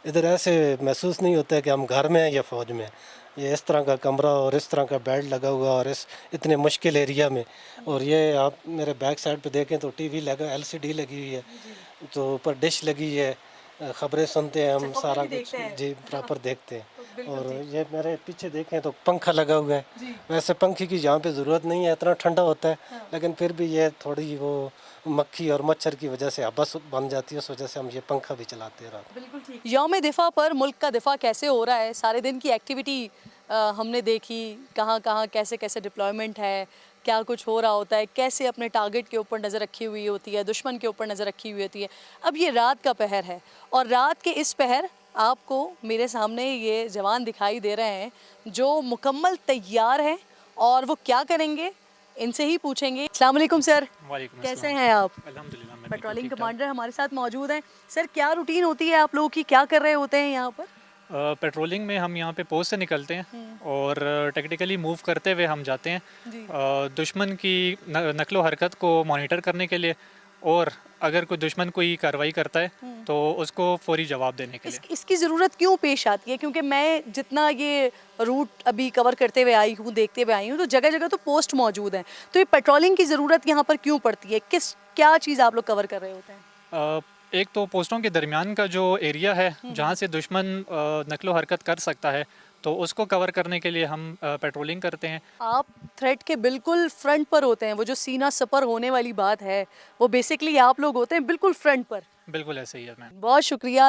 ادھر ایسے محسوس نہیں ہوتا ہے کہ ہم گھر میں ہیں یا فوج میں ہیں. یہ اس طرح کا کمرہ اور اس طرح کا بیڈ لگا ہوا اور اس اتنے مشکل ایریا میں، اور یہ آپ میرے بیک سائڈ پہ دیکھیں تو ٹی وی لگا، LCD لگی ہوئی ہے، تو اوپر ڈش لگی ہے، خبریں سنتے ہیں ہم، سارا کچھ جی پراپر دیکھتے ہیں. اور یہ میرے پیچھے دیکھیں تو پنکھا لگا ہوا ہے. ویسے پنکھے کی یہاں پہ ضرورت نہیں ہے، اتنا ٹھنڈا ہوتا ہے، لیکن پھر بھی یہ تھوڑی وہ مکھی اور مچھر کی وجہ سے آبس بن جاتی ہے، اس وجہ سے ہم یہ پنکھا بھی چلاتے ہیں رات. بالکل ٹھیک. یوم دفاع پر ملک کا دفاع کیسے ہو رہا ہے؟ سارے دن کی ایکٹیویٹی ہم نے دیکھی، کہاں کیسے ڈپلائمنٹ ہے، کیا کچھ ہو رہا ہوتا ہے، کیسے اپنے ٹارگٹ کے اوپر نظر رکھی ہوئی ہوتی ہے، دشمن کے اوپر نظر رکھی ہوئی ہوتی ہے. اب یہ رات کا پہر ہے اور رات کے اس پہر آپ کو میرے سامنے یہ جوان دکھائی دے رہے ہیں جو مکمل تیار ہیں، اور وہ کیا کریں گے ان سے ہی پوچھیں گے. السلام علیکم سر. وعلیکم السلام. کیسے ہیں آپ؟ الحمدللہ میں پیٹرولنگ کمانڈر ہمارے ساتھ موجود ہیں. سر کیا روٹین ہوتی ہے آپ لوگوں کی، کیا کر رہے ہوتے ہیں یہاں پر؟ پیٹرولنگ میں ہم یہاں پہ پوسٹ سے نکلتے ہیں اور ٹیکٹیکلی موو کرتے ہوئے ہم جاتے ہیں دشمن کی نقل و حرکت کو مانیٹر کرنے کے لیے، اور اگر کوئی دشمن کوئی کارروائی کرتا ہے تو اس کو فوری جواب دینے کے لیے. اس کی ضرورت کیوں پیش آتی ہے؟ کیونکہ میں جتنا یہ روٹ ابھی کور کرتے ہوئے آئی ہوں، دیکھتے ہوئے آئی ہوں، تو جگہ جگہ تو پوسٹ موجود ہیں. تو یہ پیٹرولنگ کی ضرورت یہاں پر کیوں پڑتی ہے؟ کیا چیز آپ لوگ کور کر رہے ہوتے ہیں؟ ایک تو پوسٹوں کے درمیان کا جو ایریا ہے جہاں سے دشمن نقل و حرکت کر سکتا ہے، تو اس کو کور کرنے کے لیے ہم پیٹرولنگ کرتے ہیں. آپ تھریٹ کے بالکل فرنٹ پر ہوتے ہیں، وہ جو سینہ سپر ہونے والی بات ہے وہ بیسکلی آپ لوگ ہوتے ہیں بالکل فرنٹ پر. بالکل ایسے ہی ہے میم. بہت شکریہ.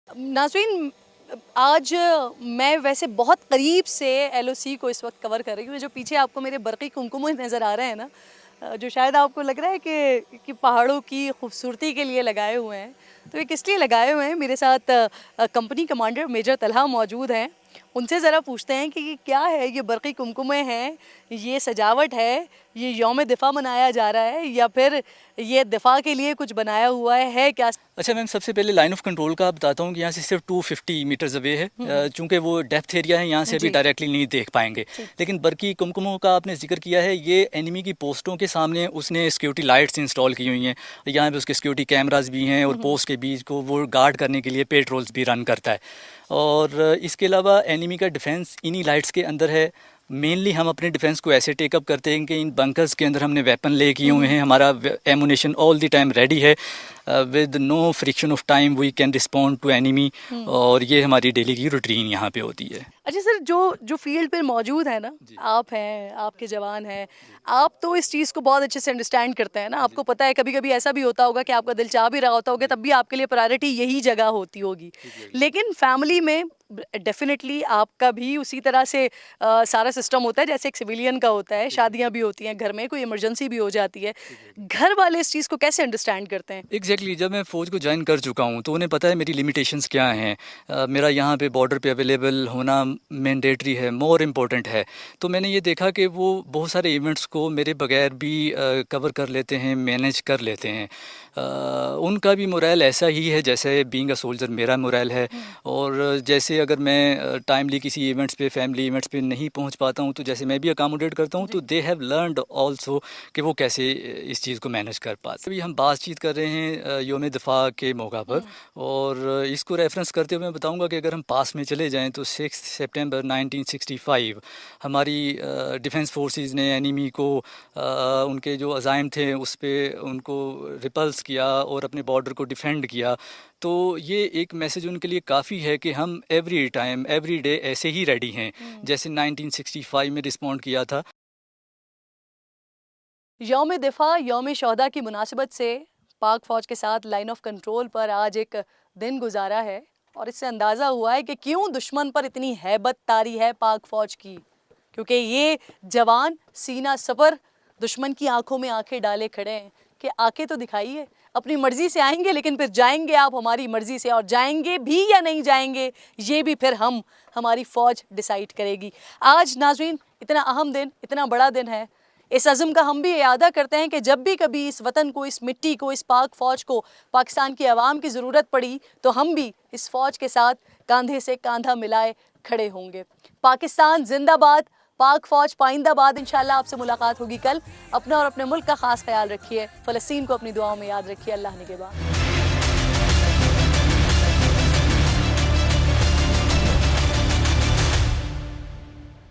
ناظرین، آج میں ویسے بہت قریب سے LOC کو اس وقت کور کر رہی ہوں. جو پیچھے آپ کو میرے برقی کمکم نظر آ رہے ہیں نا، جو شاید آپ کو لگ رہا ہے کہ پہاڑوں کی خوبصورتی کے لیے لگائے ہوئے ہیں، تو یہ کس لیے لگائے ہوئے ہیں؟ میرے ساتھ کمپنی کمانڈر میجر طلحہ موجود ہیں ان سے ذرا پوچھتے ہیں کہ یہ کیا ہے، یہ برقی کمکمے ہیں، یہ سجاوٹ ہے، یہ یوم دفاع منایا جا رہا ہے یا پھر یہ دفاع کے لیے کچھ بنایا ہوا ہے کیا؟ اچھا میم، سب سے پہلے لائن آف کنٹرول کا بتاتا ہوں کہ یہاں سے صرف 250 میٹرز اوے ہے، چونکہ وہ ڈیپتھ ایریا ہے، یہاں سے ابھی ڈائریکٹلی نہیں دیکھ پائیں گے. لیکن برقی کمکموں کا آپ نے ذکر کیا ہے، یہ اینیمی کی پوسٹوں کے سامنے اس نے سیکیورٹی لائٹس انسٹال کی ہوئی ہیں، یہاں پہ اس کے سیکیورٹی کیمراز بھی ہیں اور پوسٹ کے بیچ کو وہ گارڈ کرنے کے لیے پیٹرولز بھی رن کرتا ہے. اور اس کے علاوہ اینیمی کا ڈیفینس انہی لائٹس کے اندر ہے. مینلی ہم اپنے ڈیفینس کو ایسے ٹیک اپ کرتے ہیں کہ ان بنکرز کے اندر ہم نے ویپن لے کیے ہوئے ہیں، ہمارا ammunition all the time ready ہے، with no fraction of time we can respond to enemy, اور یہ ہماری ڈیلی کی روٹین یہاں پہ ہوتی ہے. اچھا سر، جو فیلڈ پہ موجود ہے نا، آپ ہیں، آپ کے جوان ہیں، آپ تو اس چیز کو بہت اچھے سے انڈرسٹینڈ کرتے ہیں نا. آپ کو پتہ ہے کبھی کبھی ایسا بھی ہوتا ہوگا کہ آپ کا دل چاہ بھی رہا ہوتا ہوگا، تب بھی آپ کے لیے پرائرٹی یہی جگہ ہوتی ہوگی. لیکن فیملی میں ڈیفینیٹلی آپ کا بھی اسی طرح سے سارا سسٹم ہوتا ہے جیسے ایک سویلین کا ہوتا ہے، شادیاں بھی ہوتی ہیں گھر میں، کوئی ایمرجنسی بھی ہو جاتی ہے. گھر والے اس چیز کو کیسے انڈرسٹینڈ کرتے ہیں؟ ایگزیکٹلی جب میں فوج کو جوائن کر چکا ہوں تو انہیں پتہ ہے میری لمیٹیشنز کیا ہیں. میرا یہاں پہ بارڈر پہ اویلیبل ہونا مینڈیٹری ہے، مور امپورٹنٹ ہے. تو میں نے یہ دیکھا کہ وہ بہت سارے ایونٹس کو میرے بغیر بھی کور کر لیتے ہیں، مینیج کر لیتے ہیں. ان کا بھی مورائل ایسا ہی ہے جیسے بینگ اے سولجر میرا مورائل ہے. اور جیسے اگر میں ٹائملی کسی ایونٹس پہ، فیملی ایونٹس پہ نہیں پہنچ پاتا ہوں تو جیسے میں بھی اکاموڈیٹ کرتا ہوں، تو دے ہیو لرنڈ آلسو کہ وہ کیسے اس چیز کو مینیج کر پاتے. ابھی ہم بات چیت کر رہے ہیں یوم دفاع کے موقع پر، اور اس کو ریفرنس کرتے ہوئے میں بتاؤں گا کہ اگر ہم پاس میں چلے جائیں تو 6 سپٹمبر 1965 ہماری ڈیفنس فورسز نے اینیمی کو ان کے جو عزائم تھے اس پہ ان کو ریپلس کیا اور اپنے بارڈر کو ڈیفینڈ کیا. تو یہ ایک میسج ان کے لیے کافی ہے کہ ہم ایوری ٹائم ایوری ڈے ایسے ہی ریڈی ہیں جیسے 1965 میں رسپونڈ کیا تھا. یوم دفاع، یوم شہداء کی مناسبت سے پاک فوج کے ساتھ لائن آف کنٹرول پر آج ایک دن گزارا ہے، اور اس سے اندازہ ہوا ہے کہ کیوں دشمن پر اتنی ہیبت طاری ہے پاک فوج کی. کیونکہ یہ جوان سینہ سپر دشمن کی آنکھوں میں آنکھیں ڈالے کھڑے ہیں کہ آنکھیں تو دکھائیے. اپنی مرضی سے آئیں گے لیکن پھر جائیں گے آپ ہماری مرضی سے، اور جائیں گے بھی یا نہیں جائیں گے یہ بھی پھر ہماری فوج ڈیسائیڈ کرے گی. آج ناظرین اتنا اہم دن، اتنا بڑا دن ہے، اس عزم کا ہم بھی اعادہ کرتے ہیں کہ جب بھی کبھی اس وطن کو، اس مٹی کو، اس پاک فوج کو، پاکستان کی عوام کی ضرورت پڑی تو ہم بھی اس فوج کے ساتھ کاندھے سے کاندھا ملائے کھڑے ہوں گے. پاکستان زندہ باد، پاک فوج پائندہ باد. انشاءاللہ آپ سے ملاقات ہوگی کل. اپنا اور اپنے ملک کا خاص خیال رکھیے. فلسطین کو اپنی دعاؤں میں یاد رکھیے. اللہ نگہبان.